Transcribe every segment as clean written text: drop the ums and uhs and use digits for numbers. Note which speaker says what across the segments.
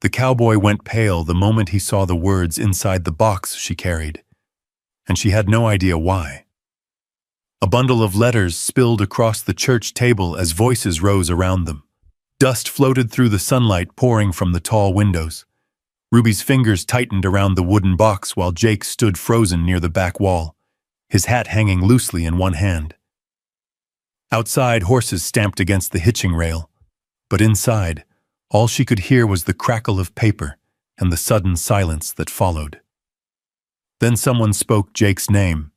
Speaker 1: The cowboy went pale the moment he saw the words inside the box she carried, and she had no idea why. A bundle of letters spilled across the church table as voices rose around them. Dust floated through the sunlight pouring from the tall windows. Ruby's fingers tightened around the wooden box while Jake stood frozen near the back wall, his hat hanging loosely in one hand. Outside, horses stamped against the hitching rail, but inside, all she could hear was the crackle of paper and the sudden silence that followed. Then someone spoke Jake's name,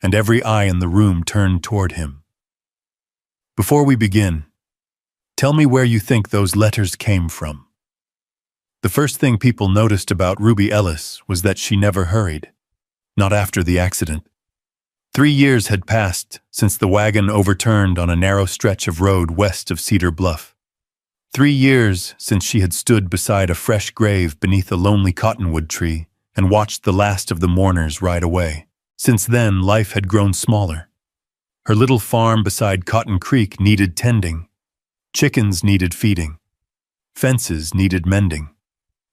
Speaker 1: and every eye in the room turned toward him. "Before we begin, tell me where you think those letters came from." The first thing people noticed about Ruby Ellis was that she never hurried, not after the accident. 3 years had passed since the wagon overturned on a narrow stretch of road west of Cedar Bluff. 3 years since she had stood beside a fresh grave beneath a lonely cottonwood tree and watched the last of the mourners ride away. Since then, life had grown smaller. Her little farm beside Cotton Creek needed tending. Chickens needed feeding. Fences needed mending.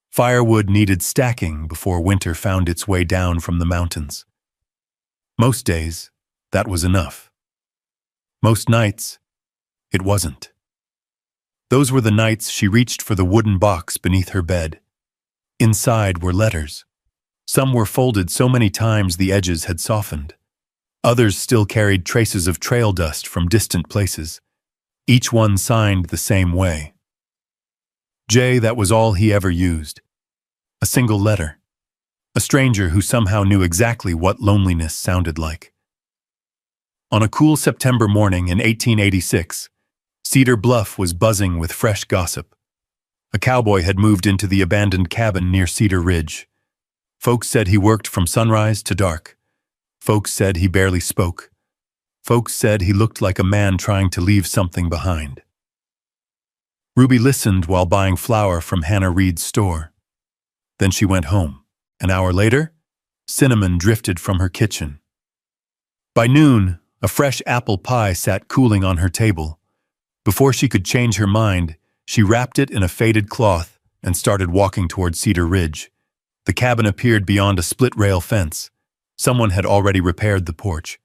Speaker 1: Firewood needed stacking before winter found its way down from the mountains. Most days, that was enough. Most nights, it wasn't. Those were the nights she reached for the wooden box beneath her bed. Inside were letters. Some were folded so many times the edges had softened. Others still carried traces of trail dust from distant places, each one signed the same way. J, that was all he ever used. A single letter. A stranger who somehow knew exactly what loneliness sounded like. On a cool September morning in 1886, Cedar Bluff was buzzing with fresh gossip. A cowboy had moved into the abandoned cabin near Cedar Ridge. Folks said he worked from sunrise to dark. Folks said he barely spoke. Folks said he looked like a man trying to leave something behind. Ruby listened while buying flour from Hannah Reed's store. Then she went home. An hour later, cinnamon drifted from her kitchen. By noon, a fresh apple pie sat cooling on her table. Before she could change her mind, she wrapped it in a faded cloth and started walking toward Cedar Ridge. The cabin appeared beyond a split-rail fence. Someone had already repaired the porch.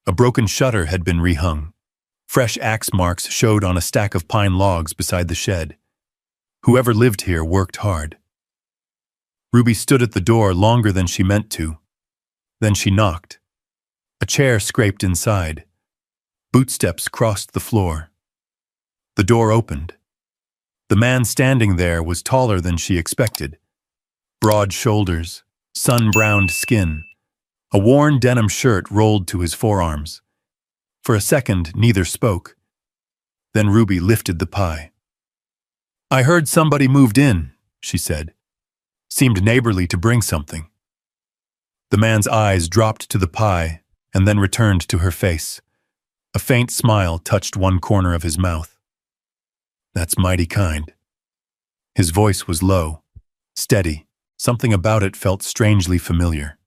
Speaker 1: A broken shutter had been rehung. Fresh axe marks showed on a stack of pine logs beside the shed. Whoever lived here worked hard. Ruby stood at the door longer than she meant to. Then she knocked. A chair scraped inside. Bootsteps crossed the floor. The door opened. The man standing there was taller than she expected. Broad shoulders, sun-browned skin. A worn denim shirt rolled to his forearms. For a second, neither spoke. Then Ruby lifted the pie. "I heard somebody moved in," she said. Seemed neighborly to bring something. The man's eyes dropped to the pie and then returned to her face. A faint smile touched one corner of his mouth. "That's mighty kind." His voice was low, steady. Something about it felt strangely familiar.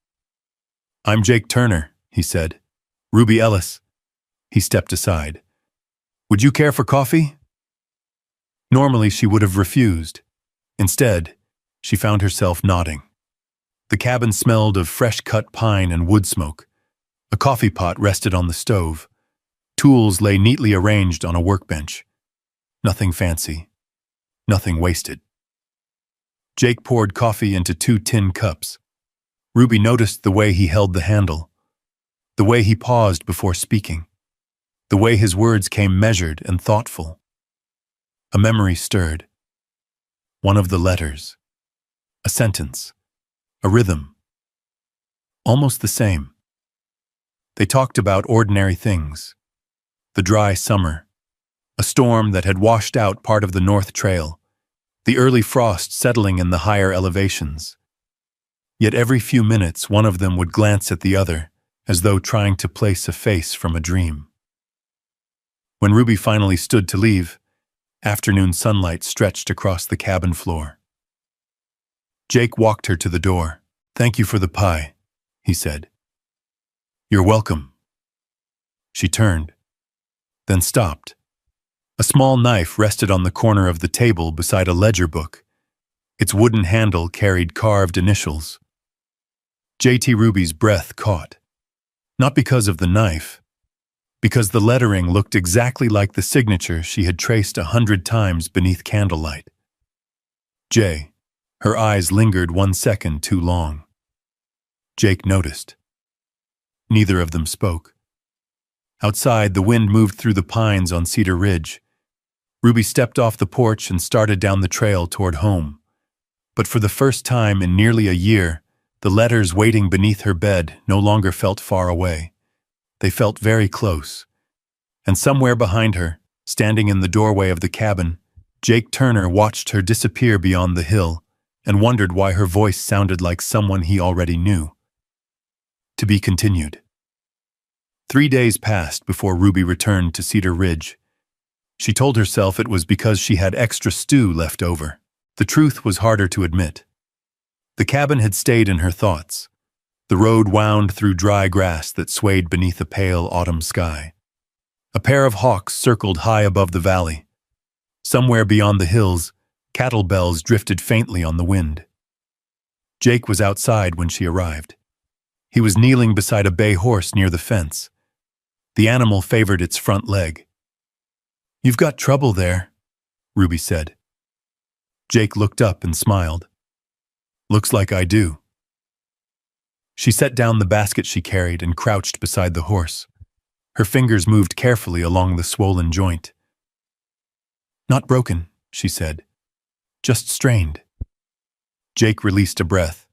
Speaker 1: "I'm Jake Turner," he said. "Ruby Ellis." He stepped aside. "Would you care for coffee?" Normally she would have refused. Instead, she found herself nodding. The cabin smelled of fresh-cut pine and wood smoke. A coffee pot rested on the stove. Tools lay neatly arranged on a workbench. Nothing fancy. Nothing wasted. Jake poured coffee into 2 tin cups. Ruby noticed the way he held the handle, the way he paused before speaking, the way his words came measured and thoughtful. A memory stirred. One of the letters. A sentence. A rhythm. Almost the same. They talked about ordinary things. The dry summer. A storm that had washed out part of the North Trail. The early frost settling in the higher elevations. Yet every few minutes one of them would glance at the other, as though trying to place a face from a dream. When Ruby finally stood to leave, afternoon sunlight stretched across the cabin floor. Jake walked her to the door. "Thank you for the pie," he said. "You're welcome." She turned, then stopped. A small knife rested on the corner of the table beside a ledger book. Its wooden handle carried carved initials. J.T. Ruby's breath caught. Not because of the knife, because the lettering looked exactly like the signature she had traced 100 times beneath candlelight. J. Her eyes lingered 1 second too long. Jake noticed. Neither of them spoke. Outside, the wind moved through the pines on Cedar Ridge. Ruby stepped off the porch and started down the trail toward home. But for the first time in nearly a year, the letters waiting beneath her bed no longer felt far away. They felt very close. And somewhere behind her, standing in the doorway of the cabin, Jake Turner watched her disappear beyond the hill and wondered why her voice sounded like someone he already knew. To be continued. 3 days passed before Ruby returned to Cedar Ridge. She told herself it was because she had extra stew left over. The truth was harder to admit. The cabin had stayed in her thoughts. The road wound through dry grass that swayed beneath a pale autumn sky. A pair of hawks circled high above the valley. Somewhere beyond the hills, cattle bells drifted faintly on the wind. Jake was outside when she arrived. He was kneeling beside a bay horse near the fence. The animal favored its front leg. "You've got trouble there," Ruby said. Jake looked up and smiled. "Looks like I do." She set down the basket she carried and crouched beside the horse. Her fingers moved carefully along the swollen joint. "Not broken," she said. "Just strained." Jake released a breath.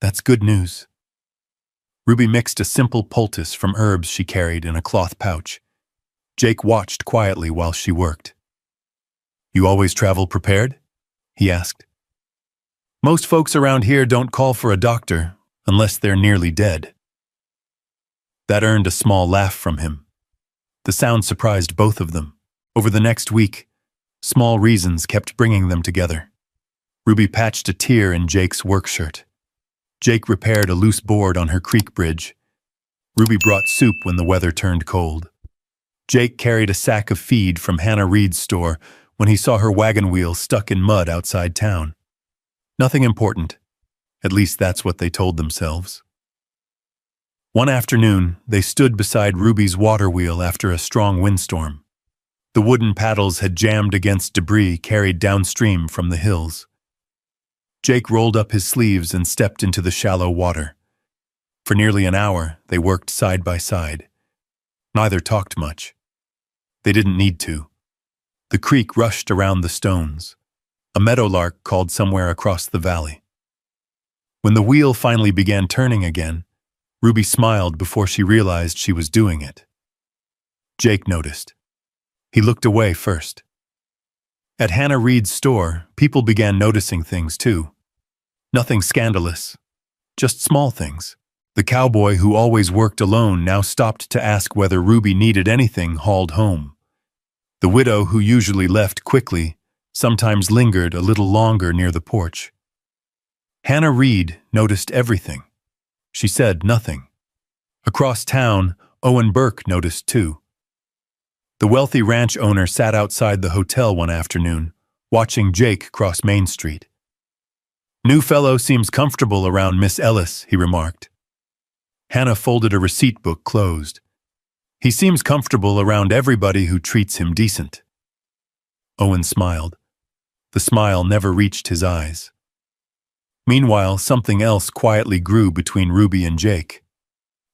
Speaker 1: "That's good news." Ruby mixed a simple poultice from herbs she carried in a cloth pouch. Jake watched quietly while she worked. "You always travel prepared?" he asked. "Most folks around here don't call for a doctor unless they're nearly dead." That earned a small laugh from him. The sound surprised both of them. Over the next week, small reasons kept bringing them together. Ruby patched a tear in Jake's work shirt. Jake repaired a loose board on her creek bridge. Ruby brought soup when the weather turned cold. Jake carried a sack of feed from Hannah Reed's store when he saw her wagon wheel stuck in mud outside town. Nothing important. At least that's what they told themselves. One afternoon, they stood beside Ruby's water wheel after a strong windstorm. The wooden paddles had jammed against debris carried downstream from the hills. Jake rolled up his sleeves and stepped into the shallow water. For nearly an hour, they worked side by side. Neither talked much. They didn't need to. The creek rushed around the stones. A meadowlark called somewhere across the valley. When the wheel finally began turning again, Ruby smiled before she realized she was doing it. Jake noticed. He looked away first. At Hannah Reed's store, people began noticing things too. Nothing scandalous, just small things. The cowboy who always worked alone now stopped to ask whether Ruby needed anything hauled home. The widow who usually left quickly sometimes lingered a little longer near the porch. Hannah Reed noticed everything. She said nothing. Across town, Owen Burke noticed too. The wealthy ranch owner sat outside the hotel one afternoon, watching Jake cross Main Street. "New fellow seems comfortable around Miss Ellis," he remarked. Hannah folded a receipt book closed. "He seems comfortable around everybody who treats him decent." Owen smiled. The smile never reached his eyes. Meanwhile, something else quietly grew between Ruby and Jake.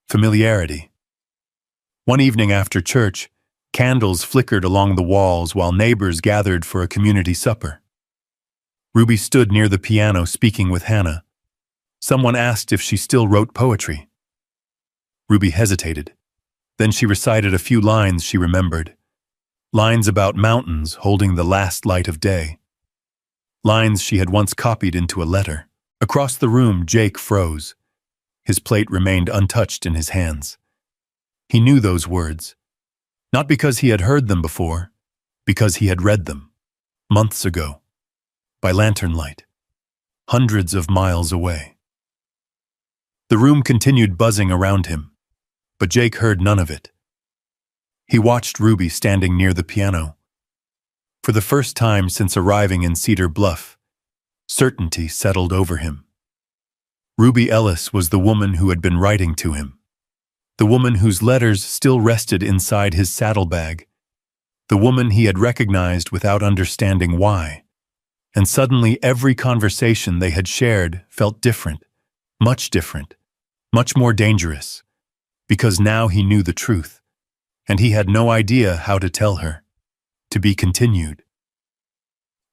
Speaker 1: Familiarity. One evening after church, candles flickered along the walls while neighbors gathered for a community supper. Ruby stood near the piano speaking with Hannah. Someone asked if she still wrote poetry. Ruby hesitated. Then she recited a few lines she remembered. Lines about mountains holding the last light of day. Lines she had once copied into a letter. Across the room, Jake froze. His plate remained untouched in his hands. He knew those words. Not because he had heard them before, because he had read them. Months ago. By lantern light. Hundreds of miles away. The room continued buzzing around him, but Jake heard none of it. He watched Ruby standing near the piano. For the first time since arriving in Cedar Bluff, Certainty settled over him. Ruby Ellis was the woman who had been writing to him. The woman whose letters still rested inside his saddlebag. The woman he had recognized without understanding why. And suddenly every conversation they had shared felt different, much more dangerous, because now he knew the truth, and he had no idea how to tell her. To be continued.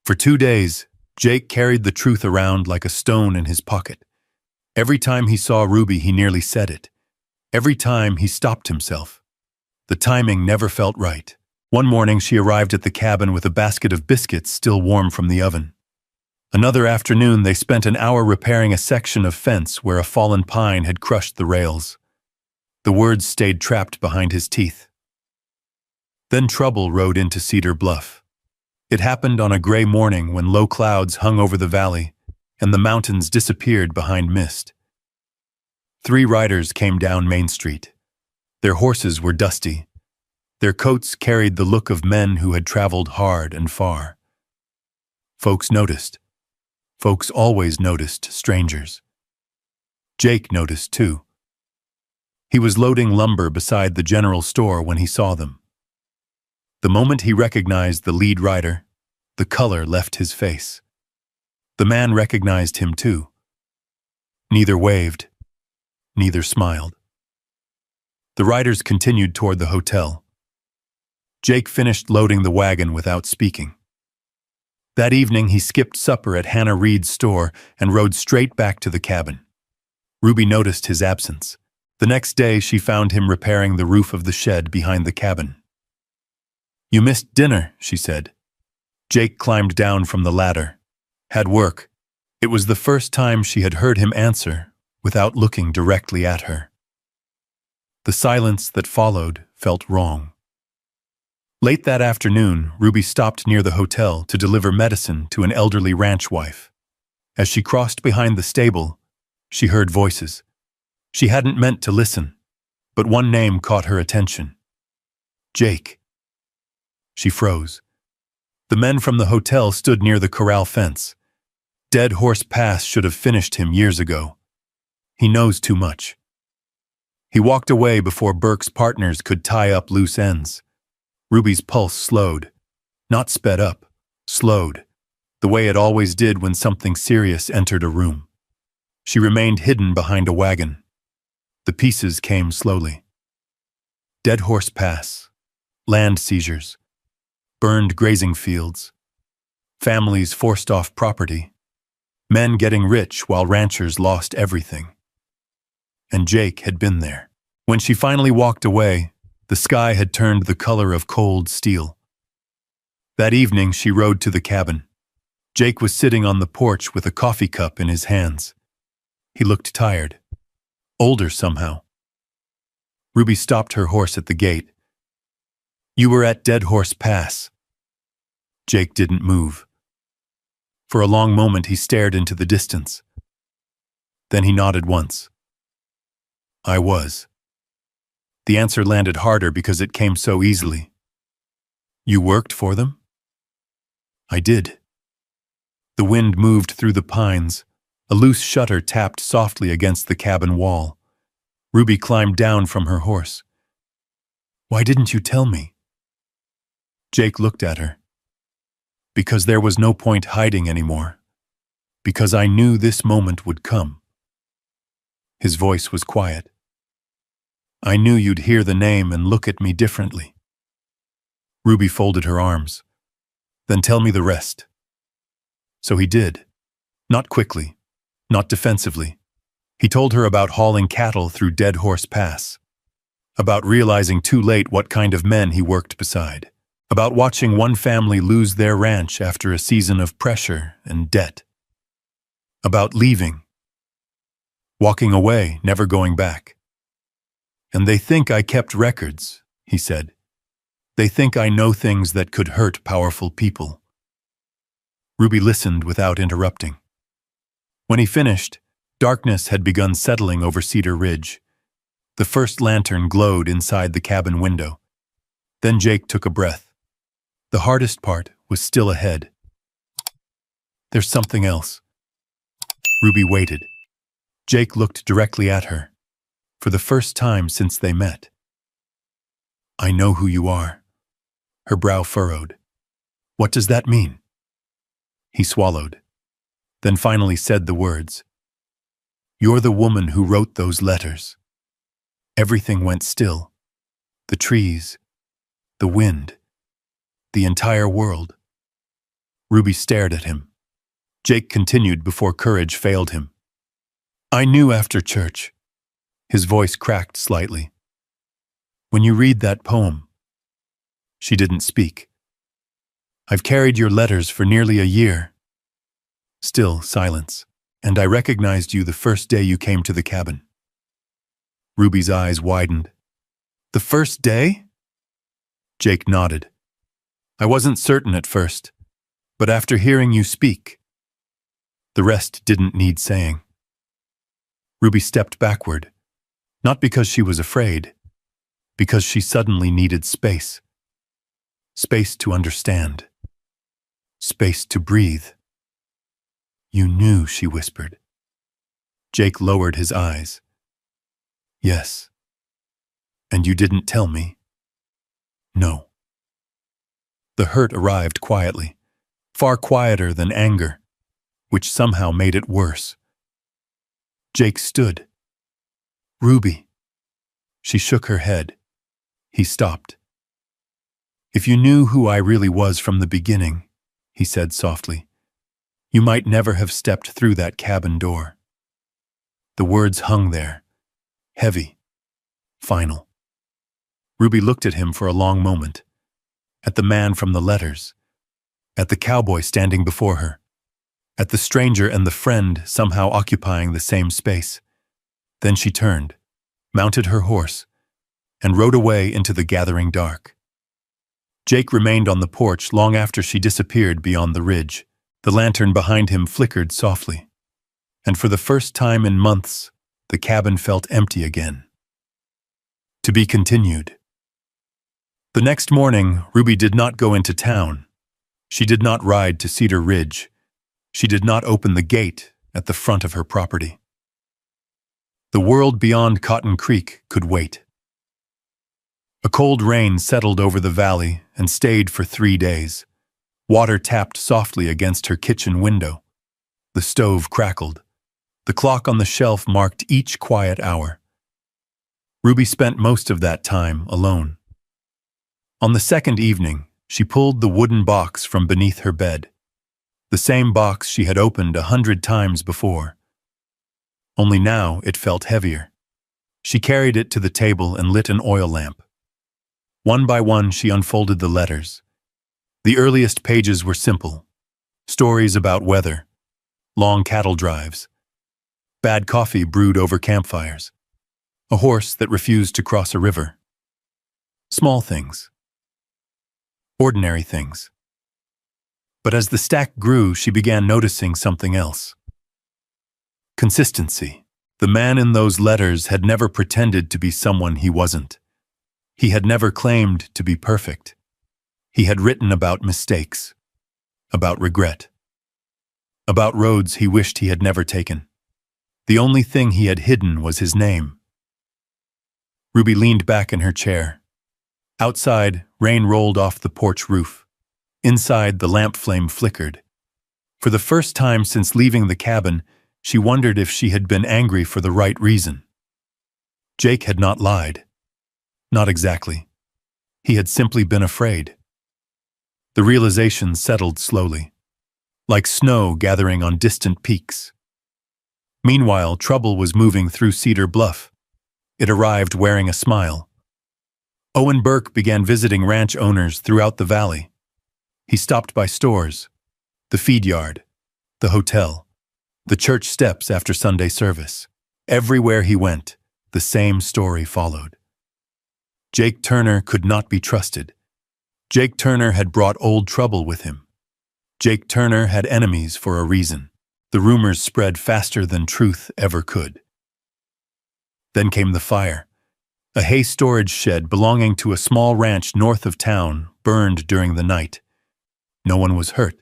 Speaker 1: For 2 days, Jake carried the truth around like a stone in his pocket. Every time he saw Ruby, he nearly said it. Every time he stopped himself. The timing never felt right. One morning she arrived at the cabin with a basket of biscuits still warm from the oven. Another afternoon they spent an hour repairing a section of fence where a fallen pine had crushed the rails. The words stayed trapped behind his teeth. Then trouble rode into Cedar Bluff. It happened on a gray morning when low clouds hung over the valley and the mountains disappeared behind mist. 3 riders came down Main Street. Their horses were dusty. Their coats carried the look of men who had traveled hard and far. Folks noticed. Folks always noticed strangers. Jake noticed too. He was loading lumber beside the general store when he saw them. The moment he recognized the lead rider, the color left his face. The man recognized him too. Neither waved, neither smiled. The riders continued toward the hotel. Jake finished loading the wagon without speaking. That evening he skipped supper at Hannah Reed's store and rode straight back to the cabin. Ruby noticed his absence. The next day she found him repairing the roof of the shed behind the cabin. "You missed dinner," she said. Jake climbed down from the ladder. "Had work." It was the first time she had heard him answer without looking directly at her. The silence that followed felt wrong. Late that afternoon, Ruby stopped near the hotel to deliver medicine to an elderly ranch wife. As she crossed behind the stable, she heard voices. She hadn't meant to listen, but one name caught her attention. Jake. She froze. The men from the hotel stood near the corral fence. Dead Horse Pass should have finished him years ago. He knows too much. He walked away before Burke's partners could tie up loose ends. Ruby's pulse slowed. Not sped up, slowed, the way it always did when something serious entered a room. She remained hidden behind a wagon. The pieces came slowly. Dead Horse Pass, land seizures, burned grazing fields, families forced off property, men getting rich while ranchers lost everything. And Jake had been there. When she finally walked away, the sky had turned the color of cold steel. That evening she rode to the cabin. Jake was sitting on the porch with a coffee cup in his hands. He looked tired, older somehow. Ruby stopped her horse at the gate. "You were at Dead Horse Pass." Jake didn't move. For a long moment he stared into the distance. Then he nodded once. "I was." The answer landed harder because it came so easily. "You worked for them?" "I did." The wind moved through the pines. A loose shutter tapped softly against the cabin wall. Ruby climbed down from her horse. "Why didn't you tell me?" Jake looked at her. "Because there was no point hiding anymore. Because I knew this moment would come." His voice was quiet. "I knew you'd hear the name and look at me differently." Ruby folded her arms. "Then tell me the rest." So he did. Not quickly, not defensively. He told her about hauling cattle through Dead Horse Pass, about realizing too late what kind of men he worked beside, about watching one family lose their ranch after a season of pressure and debt, about leaving, walking away, never going back. "And they think I kept records," he said. "They think I know things that could hurt powerful people." Ruby listened without interrupting. When he finished, darkness had begun settling over Cedar Ridge. The first lantern glowed inside the cabin window. Then Jake took a breath. The hardest part was still ahead. "There's something else," Ruby waited. Jake looked directly at her, for the first time since they met. "I know who you are." Her brow furrowed. "What does that mean?" He swallowed, then finally said the words. "You're the woman who wrote those letters." Everything went still. The trees, the wind, the entire world. Ruby stared at him. Jake continued before courage failed him. "I knew after church." His voice cracked slightly. "When you read that poem." She didn't speak. "I've carried your letters for nearly a year." Still silence. "And I recognized you the first day you came to the cabin." Ruby's eyes widened. "The first day?" Jake nodded. "I wasn't certain at first, but after hearing you speak." The rest didn't need saying. Ruby stepped backward, not because she was afraid, because she suddenly needed space. Space to understand. Space to breathe. "You knew," she whispered. Jake lowered his eyes. "Yes." "And you didn't tell me?" "No." The hurt arrived quietly, far quieter than anger, which somehow made it worse. Jake stood. "Ruby." She shook her head. He stopped. "If you knew who I really was from the beginning," he said softly, "you might never have stepped through that cabin door." The words hung there, heavy, final. Ruby looked at him for a long moment, at the man from the letters, at the cowboy standing before her, at the stranger and the friend somehow occupying the same space. Then she turned, mounted her horse, and rode away into the gathering dark. Jake remained on the porch long after she disappeared beyond the ridge. The lantern behind him flickered softly, and for the first time in months, the cabin felt empty again. To be continued. The next morning, Ruby did not go into town. She did not ride to Cedar Ridge. She did not open the gate at the front of her property. The world beyond Cotton Creek could wait. A cold rain settled over the valley and stayed for 3 days. Water tapped softly against her kitchen window. The stove crackled. The clock on the shelf marked each quiet hour. Ruby spent most of that time alone. On the second evening, she pulled the wooden box from beneath her bed, the same box she had opened 100 times before. Only now it felt heavier. She carried it to the table and lit an oil lamp. One by one, she unfolded the letters. The earliest pages were simple. Stories about weather, long cattle drives, bad coffee brewed over campfires, a horse that refused to cross a river. Small things. Ordinary things. But as the stack grew, she began noticing something else. Consistency. The man in those letters had never pretended to be someone he wasn't. He had never claimed to be perfect. He had written about mistakes, about regret, about roads he wished he had never taken. The only thing he had hidden was his name. Ruby leaned back in her chair. Outside, rain rolled off the porch roof. Inside, the lamp flame flickered. For the first time since leaving the cabin, she wondered if she had been angry for the right reason. Jake had not lied. Not exactly. He had simply been afraid. The realization settled slowly, like snow gathering on distant peaks. Meanwhile, trouble was moving through Cedar Bluff. It arrived wearing a smile. Owen Burke began visiting ranch owners throughout the valley. He stopped by stores, the feed yard, the hotel, the church steps after Sunday service. Everywhere he went, the same story followed. Jake Turner could not be trusted. Jake Turner had brought old trouble with him. Jake Turner had enemies for a reason. The rumors spread faster than truth ever could. Then came the fire. A hay storage shed belonging to a small ranch north of town burned during the night. No one was hurt.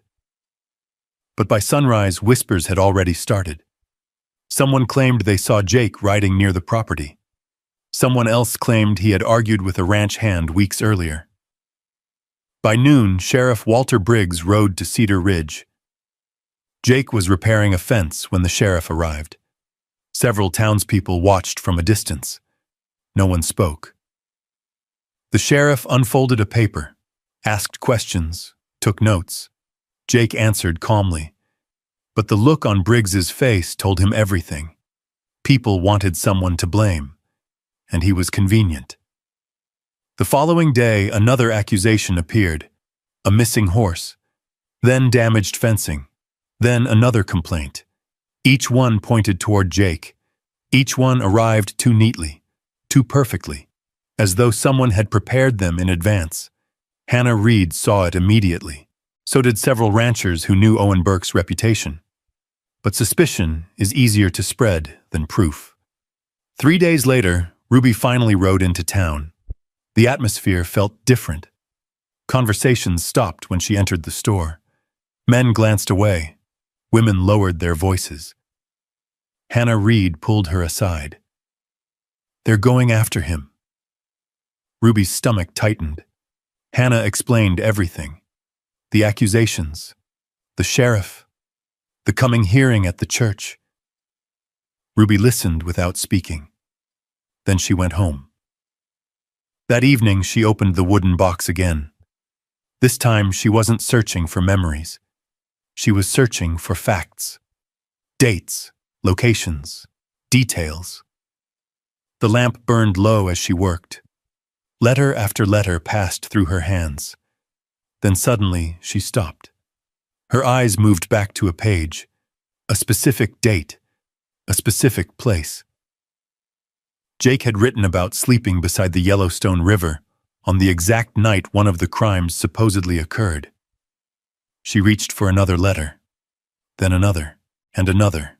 Speaker 1: But by sunrise, whispers had already started. Someone claimed they saw Jake riding near the property. Someone else claimed he had argued with a ranch hand weeks earlier. By noon, Sheriff Walter Briggs rode to Cedar Ridge. Jake was repairing a fence when the sheriff arrived. Several townspeople watched from a distance. No one spoke. The sheriff unfolded a paper, asked questions, took notes. Jake answered calmly. But the look on Briggs's face told him everything. People wanted someone to blame, and he was convenient. The following day, another accusation appeared. A missing horse, then damaged fencing, then another complaint. Each one pointed toward Jake. Each one arrived too neatly, too perfectly, as though someone had prepared them in advance. Hannah Reed saw it immediately. So did several ranchers who knew Owen Burke's reputation. But suspicion is easier to spread than proof. 3 days later, Ruby finally rode into town. The atmosphere felt different. Conversations stopped when she entered the store. Men glanced away. Women lowered their voices. Hannah Reed pulled her aside. "They're going after him." Ruby's stomach tightened. Hannah explained everything. The accusations, the sheriff, the coming hearing at the church. Ruby listened without speaking. Then she went home. That evening, she opened the wooden box again. This time, she wasn't searching for memories. She was searching for facts. Dates, locations, details. The lamp burned low as she worked. Letter after letter passed through her hands. Then suddenly, she stopped. Her eyes moved back to a page, a specific date, a specific place. Jake had written about sleeping beside the Yellowstone River on the exact night one of the crimes supposedly occurred. She reached for another letter, then another, and another.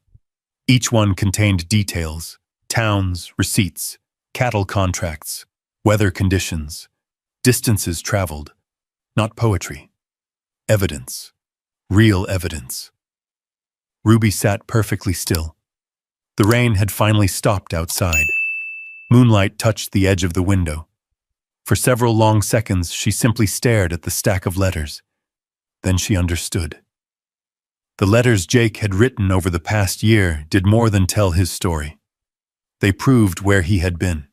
Speaker 1: Each one contained details, towns, receipts, cattle contracts, weather conditions, distances traveled. Not poetry. Evidence. Real evidence. Ruby sat perfectly still. The rain had finally stopped outside. Moonlight touched the edge of the window. For several long seconds, she simply stared at the stack of letters. Then she understood. The letters Jake had written over the past year did more than tell his story. They proved where he had been.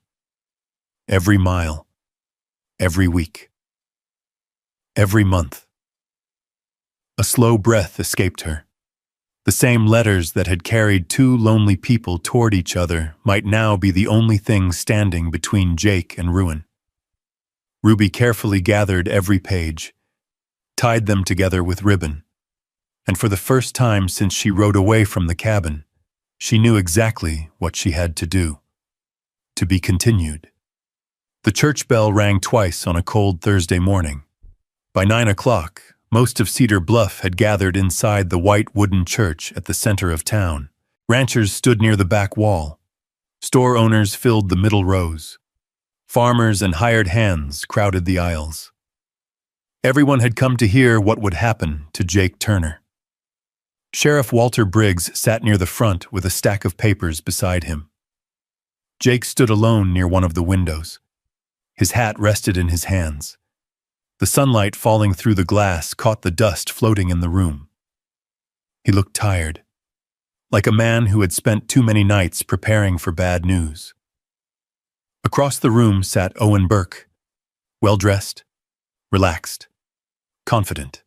Speaker 1: Every mile. Every week. Every month. A slow breath escaped her. The same letters that had carried two lonely people toward each other might now be the only thing standing between Jake and ruin. Ruby carefully gathered every page, tied them together with ribbon, and for the first time since she rode away from the cabin, she knew exactly what she had to do. To be continued. The church bell rang twice on a cold Thursday morning. By 9 o'clock, most of Cedar Bluff had gathered inside the white wooden church at the center of town. Ranchers stood near the back wall. Store owners filled the middle rows. Farmers and hired hands crowded the aisles. Everyone had come to hear what would happen to Jake Turner. Sheriff Walter Briggs sat near the front with a stack of papers beside him. Jake stood alone near one of the windows. His hat rested in his hands. The sunlight falling through the glass caught the dust floating in the room. He looked tired, like a man who had spent too many nights preparing for bad news. Across the room sat Owen Burke, well-dressed, relaxed, confident.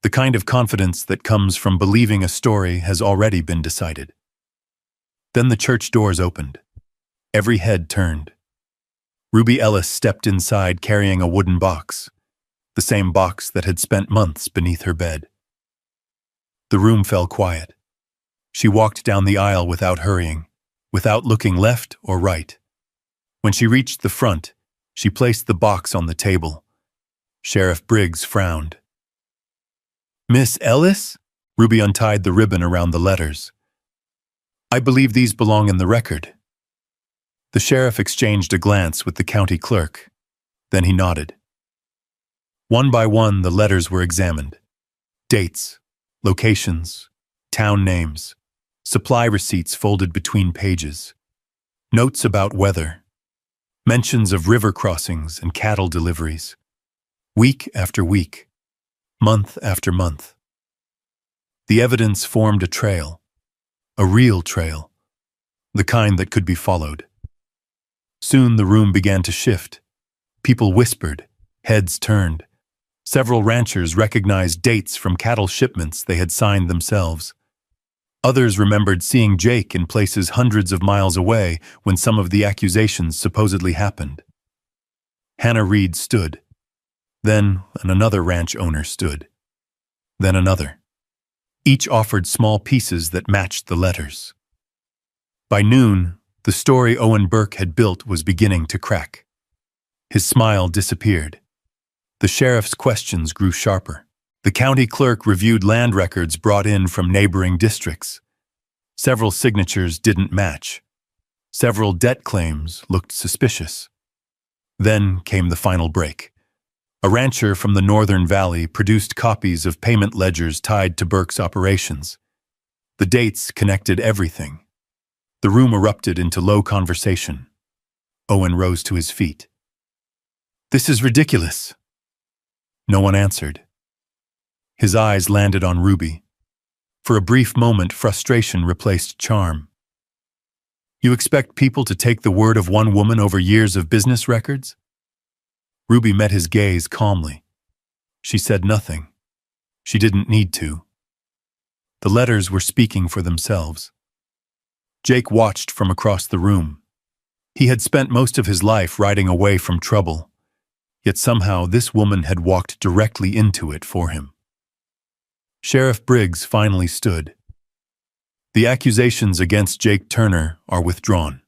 Speaker 1: The kind of confidence that comes from believing a story has already been decided. Then the church doors opened. Every head turned. Ruby Ellis stepped inside carrying a wooden box. The same box that had spent months beneath her bed. The room fell quiet. She walked down the aisle without hurrying, without looking left or right. When she reached the front, she placed the box on the table. Sheriff Briggs frowned. "Miss Ellis?" Ruby untied the ribbon around the letters. "I believe these belong in the record." The sheriff exchanged a glance with the county clerk. Then he nodded. One by one, the letters were examined. Dates, locations, town names, supply receipts folded between pages, notes about weather, mentions of river crossings and cattle deliveries, week after week, month after month. The evidence formed a trail, a real trail, the kind that could be followed. Soon the room began to shift. People whispered, heads turned. Several ranchers recognized dates from cattle shipments they had signed themselves. Others remembered seeing Jake in places hundreds of miles away when some of the accusations supposedly happened. Hannah Reed stood. Then another ranch owner stood. Then another. Each offered small pieces that matched the letters. By noon, the story Owen Burke had built was beginning to crack. His smile disappeared. The sheriff's questions grew sharper. The county clerk reviewed land records brought in from neighboring districts. Several signatures didn't match. Several debt claims looked suspicious. Then came the final break. A rancher from the Northern Valley produced copies of payment ledgers tied to Burke's operations. The dates connected everything. The room erupted into low conversation. Owen rose to his feet. "This is ridiculous." No one answered. His eyes landed on Ruby. For a brief moment, frustration replaced charm. "You expect people to take the word of one woman over years of business records?" Ruby met his gaze calmly. She said nothing. She didn't need to. The letters were speaking for themselves. Jake watched from across the room. He had spent most of his life riding away from trouble, yet somehow this woman had walked directly into it for him. Sheriff Briggs finally stood. "The accusations against Jake Turner are withdrawn."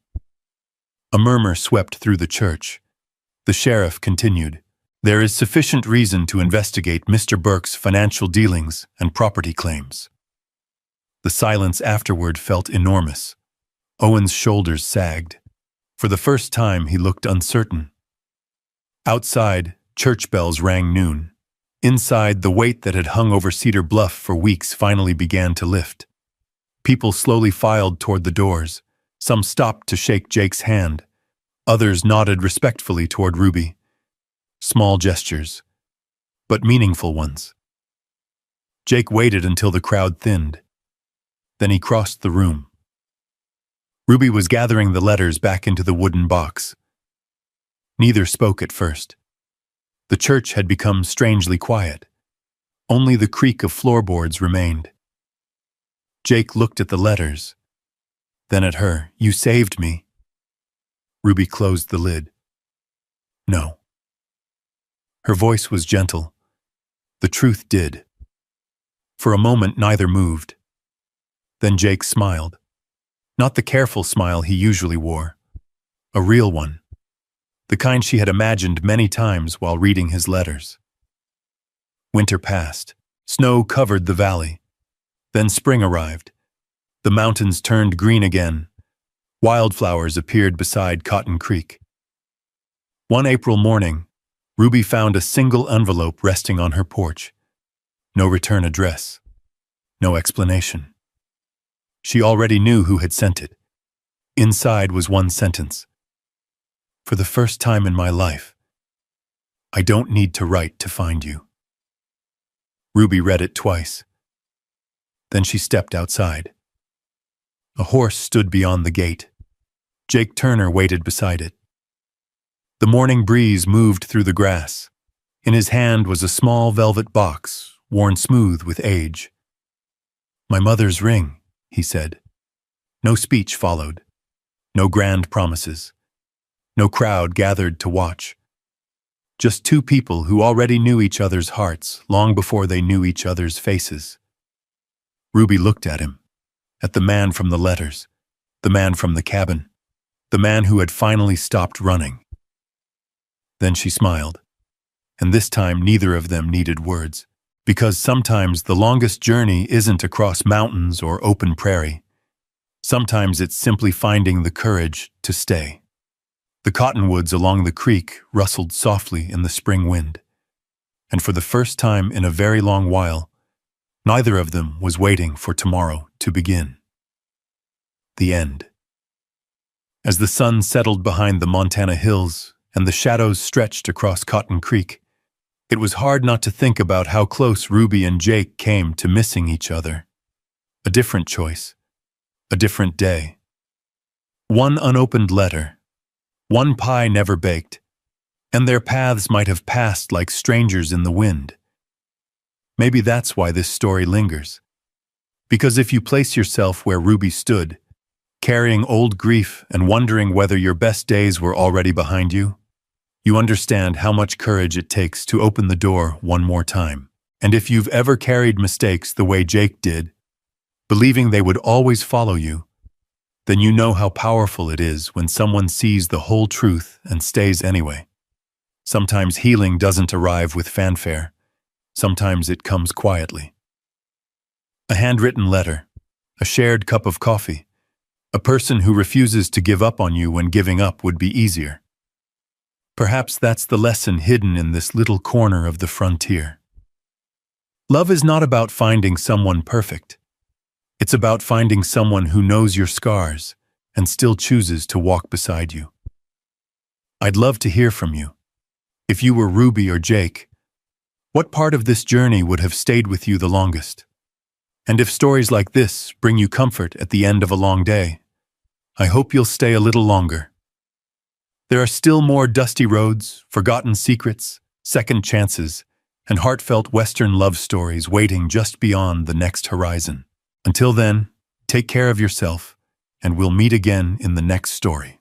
Speaker 1: A murmur swept through the church. The sheriff continued, "There is sufficient reason to investigate Mr. Burke's financial dealings and property claims." The silence afterward felt enormous. Owen's shoulders sagged. For the first time, he looked uncertain. Outside, church bells rang noon. Inside, the weight that had hung over Cedar Bluff for weeks finally began to lift. People slowly filed toward the doors. Some stopped to shake Jake's hand. Others nodded respectfully toward Ruby. Small gestures, but meaningful ones. Jake waited until the crowd thinned. Then he crossed the room. Ruby was gathering the letters back into the wooden box. Neither spoke at first. The church had become strangely quiet. Only the creak of floorboards remained. Jake looked at the letters, then at her. "You saved me." Ruby closed the lid. "No." Her voice was gentle. The truth did. For a moment, neither moved. Then Jake smiled. Not the careful smile he usually wore. A real one. The kind she had imagined many times while reading his letters. Winter passed. Snow covered the valley. Then spring arrived. The mountains turned green again. Wildflowers appeared beside Cotton Creek. One April morning, Ruby found a single envelope resting on her porch. No return address. No explanation. She already knew who had sent it. Inside was one sentence. "For the first time in my life, I don't need to write to find you." Ruby read it twice. Then she stepped outside. A horse stood beyond the gate. Jake Turner waited beside it. The morning breeze moved through the grass. In his hand was a small velvet box, worn smooth with age. "My mother's ring," he said. No speech followed. No grand promises. No crowd gathered to watch. Just two people who already knew each other's hearts long before they knew each other's faces. Ruby looked at him, at the man from the letters, the man from the cabin, the man who had finally stopped running. Then she smiled, and this time neither of them needed words, because sometimes the longest journey isn't across mountains or open prairie. Sometimes it's simply finding the courage to stay. The cottonwoods along the creek rustled softly in the spring wind, and for the first time in a very long while, neither of them was waiting for tomorrow to begin. The end. As the sun settled behind the Montana hills and the shadows stretched across Cotton Creek, it was hard not to think about how close Ruby and Jake came to missing each other. A different choice, a different day. One unopened letter, one pie never baked, and their paths might have passed like strangers in the wind. Maybe that's why this story lingers. Because if you place yourself where Ruby stood, carrying old grief and wondering whether your best days were already behind you, you understand how much courage it takes to open the door one more time. And if you've ever carried mistakes the way Jake did, believing they would always follow you, then you know how powerful it is when someone sees the whole truth and stays anyway. Sometimes healing doesn't arrive with fanfare. Sometimes it comes quietly. A handwritten letter, a shared cup of coffee, a person who refuses to give up on you when giving up would be easier. Perhaps that's the lesson hidden in this little corner of the frontier. Love is not about finding someone perfect. It's about finding someone who knows your scars and still chooses to walk beside you. I'd love to hear from you. If you were Ruby or Jake, what part of this journey would have stayed with you the longest? And if stories like this bring you comfort at the end of a long day, I hope you'll stay a little longer. There are still more dusty roads, forgotten secrets, second chances, and heartfelt Western love stories waiting just beyond the next horizon. Until then, take care of yourself, and we'll meet again in the next story.